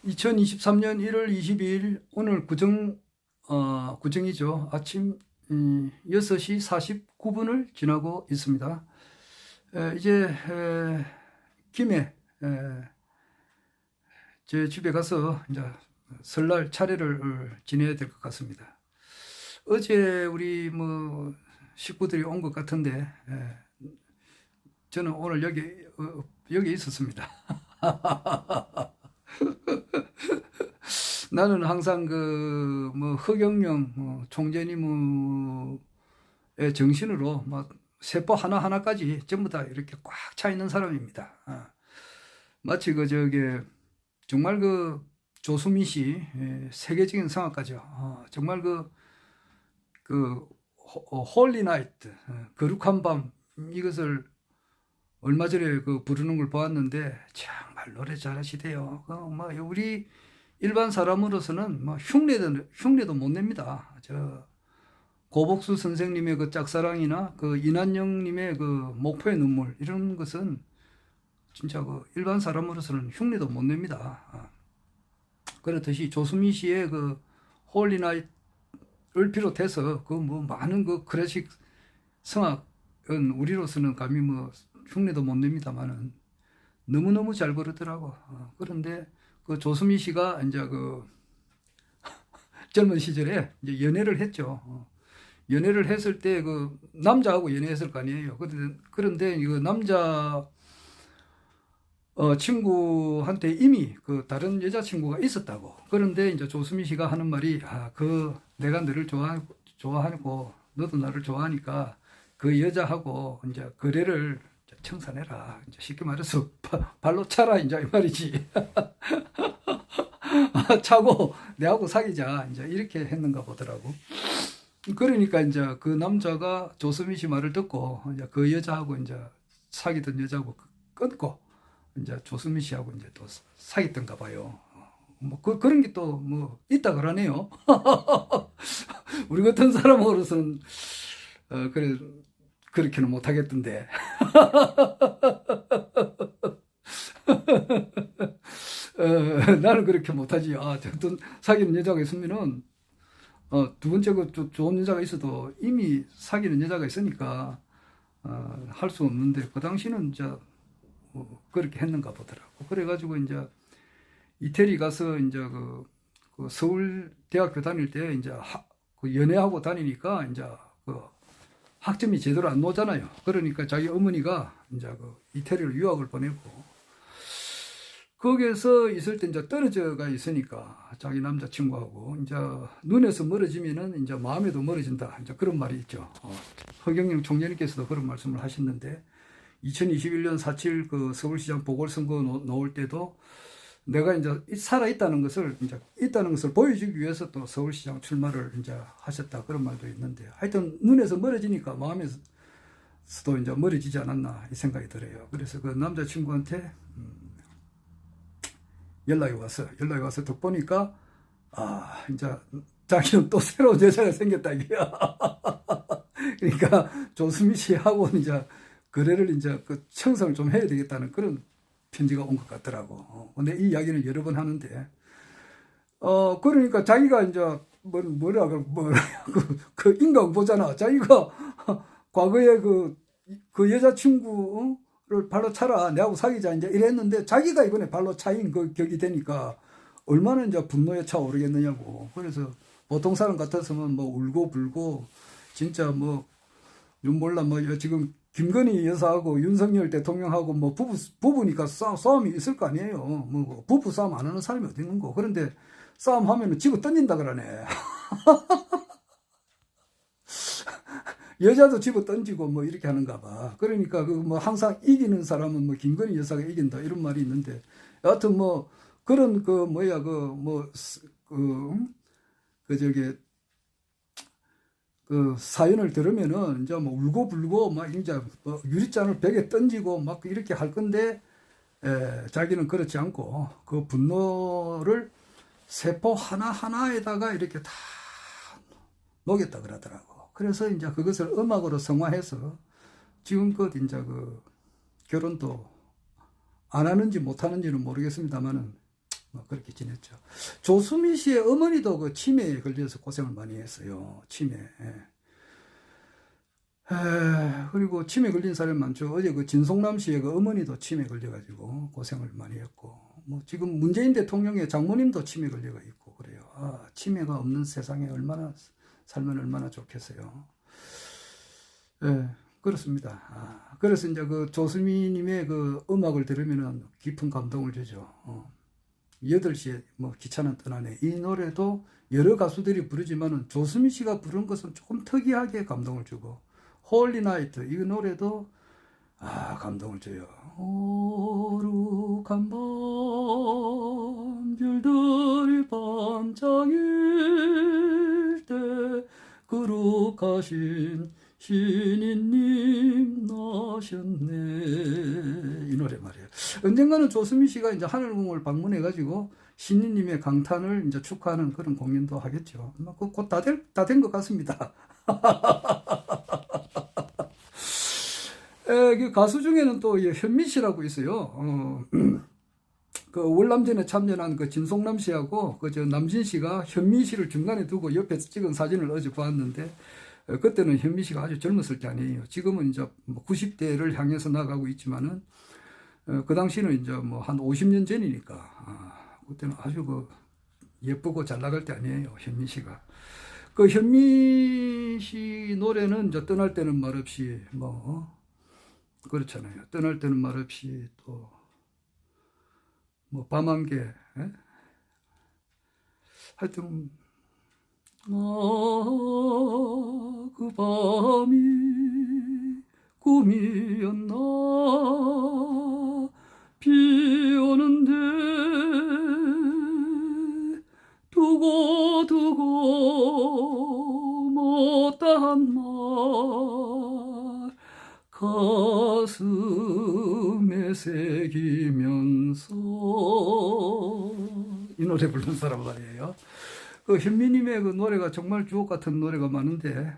2023년 1월 22일 오늘 구정이죠. 아침 6시 49분을 지나고 있습니다. 이제 김에 제 집에 가서 이제 설날 차례를 지내야 될 것 같습니다. 어제 우리 뭐 식구들이 온 것 같은데 저는 오늘 여기 있었습니다. 나는 항상 허경영 총재님의 정신으로 세포 하나하나까지 전부 다 이렇게 꽉 차 있는 사람입니다. 마치 정말 조수미 씨 세계적인 성악가죠. 정말 홀리 나이트 거룩한 밤 이것을 얼마 전에 부르는 걸 보았는데 정말 노래 잘하시대요. 우리 일반 사람으로서는 흉내도 못 냅니다. 고복수 선생님의 짝사랑이나 이난영님의 목포의 눈물 이런 것은 진짜 일반 사람으로서는 흉내도 못 냅니다. 그렇듯이 조수미 씨의 홀리나잇을 비롯해서 많은 클래식 성악은 우리로서는 감히 흉내도 못 냅니다만은 너무너무 잘 부르더라고. 그런데 조수미 씨가 이제 젊은 시절에 이제 연애를 했죠. 연애를 했을 때 남자하고 연애했을 거 아니에요. 그런데 이 남자 친구한테 이미 다른 여자친구가 있었다고. 그런데 이제 조수미 씨가 하는 말이 내가 너를 좋아하고 너도 나를 좋아하니까 그 여자하고 이제 거래를 청산해라. 이제 쉽게 말해서 발로 차라 이제 이 말이지. 차고 내하고 사귀자 이제 이렇게 했는가 보더라고. 그러니까 이제 그 남자가 조수미 씨 말을 듣고 이제 그 여자하고 이제 사귀던 여자하고 끊고 이제 조수미 씨하고 이제 또 사귀던가 봐요. 그런 게 또 있다 그러네요. 우리 같은 사람으로서는 그렇게는 못 하겠던데. 나는 그렇게 못하지. 어떤 사귀는 여자가 있으면은 두 번째 좋은 여자가 있어도 이미 사귀는 여자가 있으니까 할 수 없는데 그 당시는 이제 그렇게 했는가 보더라고. 그래가지고 이제 이태리 가서 이제 서울 대학교 다닐 때 이제 연애하고 다니니까 이제 학점이 제대로 안 나오잖아요. 그러니까 자기 어머니가 이제 이태리를 유학을 보내고 거기에서 있을 때 이제 떨어져가 있으니까 자기 남자친구하고 이제 눈에서 멀어지면은 이제 마음에도 멀어진다. 이제 그런 말이 있죠. 허경영 총재님께서도 그런 말씀을 하셨는데 2021년 4.7 서울시장 보궐선거 나올 때도 내가 이제 살아있다는 것을 보여주기 위해서 또 서울시장 출마를 이제 하셨다. 그런 말도 있는데 하여튼 눈에서 멀어지니까 마음에서도 이제 멀어지지 않았나 이 생각이 들어요. 그래서 그 남자친구한테 연락이 와서 또 보니까 이제 자기는 또 새로운 여자가 생겼다 이게야. 그러니까 조수미 씨하고 이제 거래를 이제 청산을 좀 해야 되겠다는 그런 편지가 온 것 같더라고. 근데 이 이야기는 여러 번 하는데 그러니까 자기가 이제 인강 보잖아. 자기가 과거에 그 여자친구를 발로 차라 내하고 사귀자 이제 이랬는데 자기가 이번에 발로 차인 격이 되니까 얼마나 이제 분노에 차오르겠느냐고. 그래서 보통 사람 같았으면 울고 불고 진짜 몰라 지금 김건희 여사하고 윤석열 대통령하고 부부니까 싸움이 있을 거 아니에요. 부부 싸움 안 하는 사람이 어디 있는 거. 그런데 싸움 하면은 집어 던진다 그러네. 여자도 집어 던지고 이렇게 하는가 봐. 그러니까 항상 이기는 사람은 김건희 여사가 이긴다 이런 말이 있는데 여하튼 그런 사연을 들으면은 이제 울고 불고 이제 유리잔을 벽에 던지고 이렇게 할 건데 자기는 그렇지 않고 그 분노를 세포 하나하나에다가 이렇게 다 녹였다 그러더라고. 그래서 이제 그것을 음악으로 성화해서 지금껏 이제 결혼도 안 하는지 못 하는지는 모르겠습니다만은 뭐 그렇게 지냈죠. 조수미 씨의 어머니도 그 치매에 걸려서 고생을 많이 했어요. 치매. 그리고 치매 걸린 사람이 많죠. 어제 그 진송남 씨의 그 어머니도 치매 걸려가지고 고생을 많이 했고, 뭐 지금 문재인 대통령의 장모님도 치매 걸려가 있고 그래요. 아, 치매가 없는 세상에 얼마나 살면 얼마나 좋겠어요. 예, 그렇습니다. 아, 그래서 이제 그 조수미님의 그 음악을 들으면은 깊은 감동을 주죠. 8시에 뭐 기차는 떠나네. 이 노래도 여러 가수들이 부르지만은 조수미 씨가 부른 것은 조금 특이하게 감동을 주고, 홀리 나이트 이 노래도 감동을 줘요. 오룩한 밤 별들이 반짝일 때 거룩하신 신인님 나셨네. 이 노래 말이에요. 언젠가는 조수미 씨가 이제 하늘궁을 방문해가지고 신인님의 강탄을 이제 축하하는 그런 공연도 하겠죠. 곧 다 된 것 같습니다. 그 가수 중에는 또 현미 씨라고 있어요. 그 월남전에 참전한 그 진송남 씨하고 그 저 남진 씨가 현미 씨를 중간에 두고 옆에서 찍은 사진을 어제 보았는데, 그때는 현미 씨가 아주 젊었을 때 아니에요. 지금은 이제 90대를 향해서 나가고 있지만은, 그 당시는 이제 뭐 한 50년 전이니까, 그때는 아주 그 예쁘고 잘 나갈 때 아니에요. 현미 씨가. 그 현미 씨 노래는 이제 떠날 때는 말없이 그렇잖아요. 떠날 때는 말없이 또 뭐 밤안개, 하여튼 그 밤이 꿈이었나, 비 오는데 두고 못다한 말 가슴에 새기면서, 이 노래 부르는 사람 말이에요. 그 현미님의 그 노래가 정말 주옥 같은 노래가 많은데,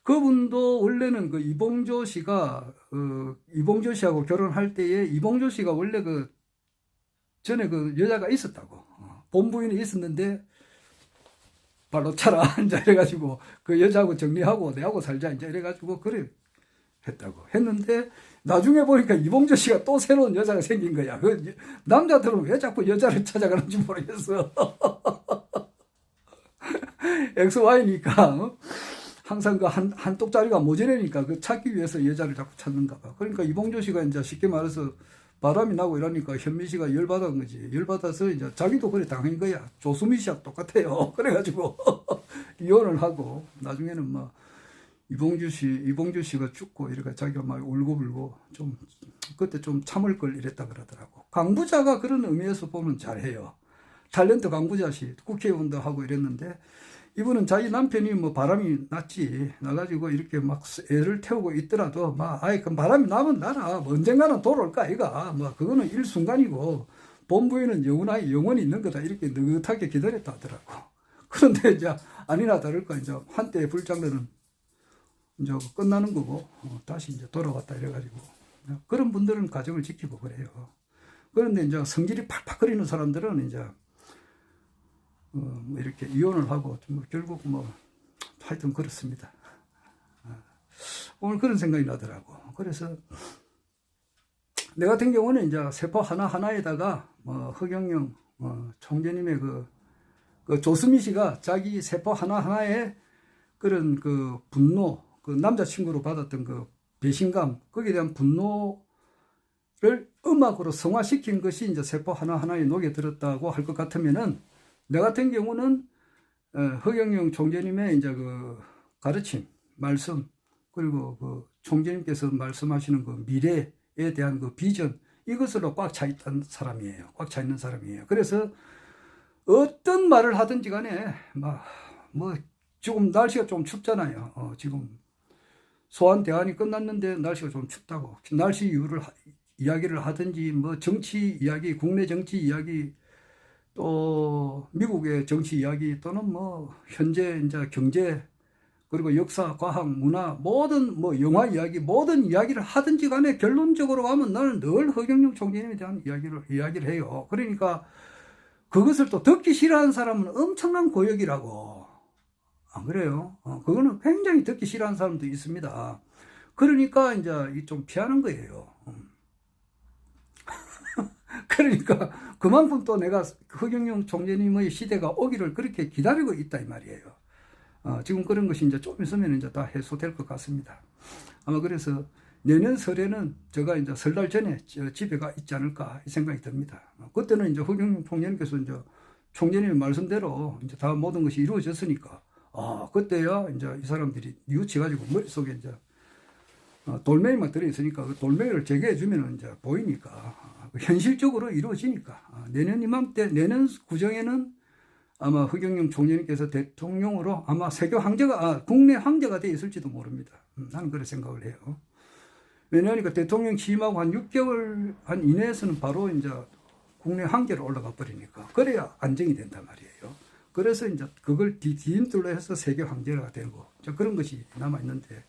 그분도 원래는 그 이봉조 씨가 이봉조 씨하고 결혼할 때에 이봉조 씨가 원래 그 전에 그 여자가 있었다고, 본부인이 있었는데 발로 차라 이제 이래가지고 그 여자하고 정리하고 내하고 살자 이제 이래가지고 그래 했다고 했는데, 나중에 보니까 이봉조 씨가 또 새로운 여자가 생긴 거야. 그 남자들은 왜 자꾸 여자를 찾아가는지 모르겠어. XY니까 항상 그 한 똑짜리가 모자라니까 그 찾기 위해서 여자를 자꾸 찾는가 봐. 그러니까 이봉조 씨가 이제 쉽게 말해서 바람이 나고 이러니까 현미 씨가 열받은 거지. 열받아서 이제 자기도 그래 당한 거야. 조수미 씨하고 똑같아요. 그래가지고 이혼을 하고, 나중에는 막 이봉주 씨가 죽고 이러니까 자기가 막 울고불고 좀 그때 좀 참을 걸 이랬다 그러더라고. 강부자가 그런 의미에서 보면 잘해요. 탤런트 강부자씨 국회의원도 하고 이랬는데, 이분은 자기 남편이 뭐 바람이 났지, 나가지고 이렇게 막 애를 태우고 있더라도 그 바람이 나면 나라, 뭐 언젠가는 돌아올까 이가, 뭐 그거는 일순간이고 본부에는 영원히 있는 거다, 이렇게 느긋하게 기다렸다 하더라고. 그런데 이제 아니나 다를까 이제 한때의 불장르는 이제 끝나는 거고, 다시 이제 돌아왔다 이래가지고, 그런 분들은 가정을 지키고 그래요. 그런데 이제 성질이 팍팍 거리는 사람들은 이제 뭐 이렇게 이혼을 하고 결국 하여튼 그렇습니다. 오늘 그런 생각이 나더라고. 그래서 내 같은 경우는 이제 세포 하나하나에다가 허경영 총재님의 그 조수미 씨가 자기 세포 하나하나에 그런 그 분노, 그 남자친구로 받았던 그 배신감, 거기에 대한 분노를 음악으로 성화시킨 것이 이제 세포 하나하나에 녹여들었다고 할 것 같으면은, 내 같은 경우는 허경영 총재님의 이제 그 가르침, 말씀, 그리고 그 총재님께서 말씀하시는 그 미래에 대한 그 비전, 이것으로 꽉 차 있던 사람이에요. 꽉 차 있는 사람이에요. 그래서 어떤 말을 하든지 간에 지금 날씨가 좀 춥잖아요. 지금 소환 대안이 끝났는데 날씨가 좀 춥다고, 날씨 이야기를 하든지 뭐 정치 이야기, 국내 정치 이야기, 또 미국의 정치 이야기, 또는 뭐 현재 이제 경제 그리고 역사, 과학, 문화, 모든 뭐 영화 이야기, 모든 이야기를 하든지 간에 결론적으로 가면 나는 늘 허경영 총재님에 대한 이야기를 해요. 그러니까 그것을 또 듣기 싫어하는 사람은 엄청난 고역이라고. 안 그래요? 그거는 굉장히 듣기 싫어하는 사람도 있습니다. 그러니까 이제 좀 피하는 거예요. 그러니까 그만큼 또 내가 허경영 총재님의 시대가 오기를 그렇게 기다리고 있다 이 말이에요. 지금 그런 것이 이제 좀 있으면 이제 다 해소될 것 같습니다. 아마 그래서 내년 설에는 제가 이제 설날 전에 집에가 있지 않을까 이 생각이 듭니다. 그때는 이제 허경영 총재님께서 이제 총재님의 말씀대로 이제 다 모든 것이 이루어졌으니까 그때야 이제 이 사람들이 뉘우쳐가지고 머릿속에 이제 돌멩이만 들어있으니까 그 돌멩이를 제거해 주면 이제 보이니까 현실적으로 이루어지니까 내년 이맘때 내년 구정에는 아마 허경영 총재님께서 대통령으로 아마 세계 황제가 국내 황제가 되어 있을지도 모릅니다. 나는 그런 생각을 해요. 왜냐하니까 대통령 취임하고 한 6개월 한 이내에서는 바로 이제 국내 황제로 올라가 버리니까 그래야 안정이 된단 말이에요. 그래서 이제 그걸 뒤흔들로 해서 세계 황제가 되고 그런 것이 남아 있는데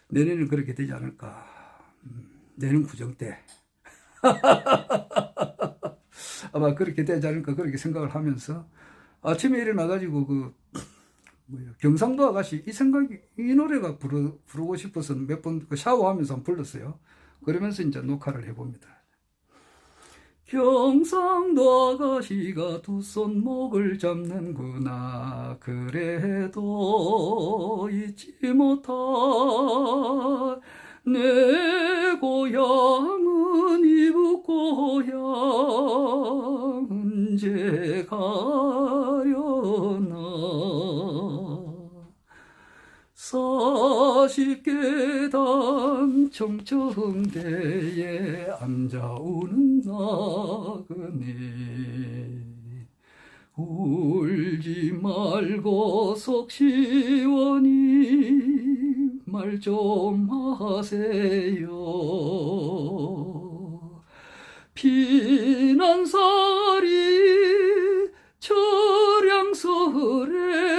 내년에는 그렇게 되지 않을까. 내년 구정 때 아마 그렇게 되지 않을까 그렇게 생각을 하면서 아침에 일어나가지고 경상도 아가씨 이 노래가 부르고 싶어서 몇 번 샤워하면서 한번 불렀어요. 그러면서 이제 녹화를 해봅니다. 경상도 아가씨가 두 손 목을 잡는구나. 그래도 잊지 못할 내 고향은 이북 고향 언제 가려나. 40계단 청청대에 앉아 우는 나그네 울지 말고 속 시원히 말 좀 하세요. 피난살이 철양설에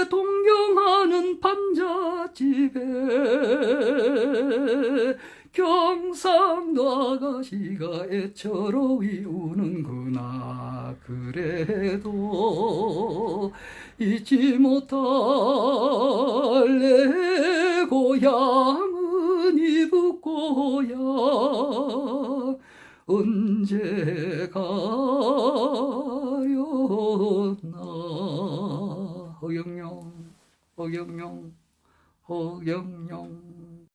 동경하는 판잣집에 경상도 아가씨가 애처로이 우는구나. 그래도 잊지 못할 내 고향은 이북 고향 언제 가려나. 허경영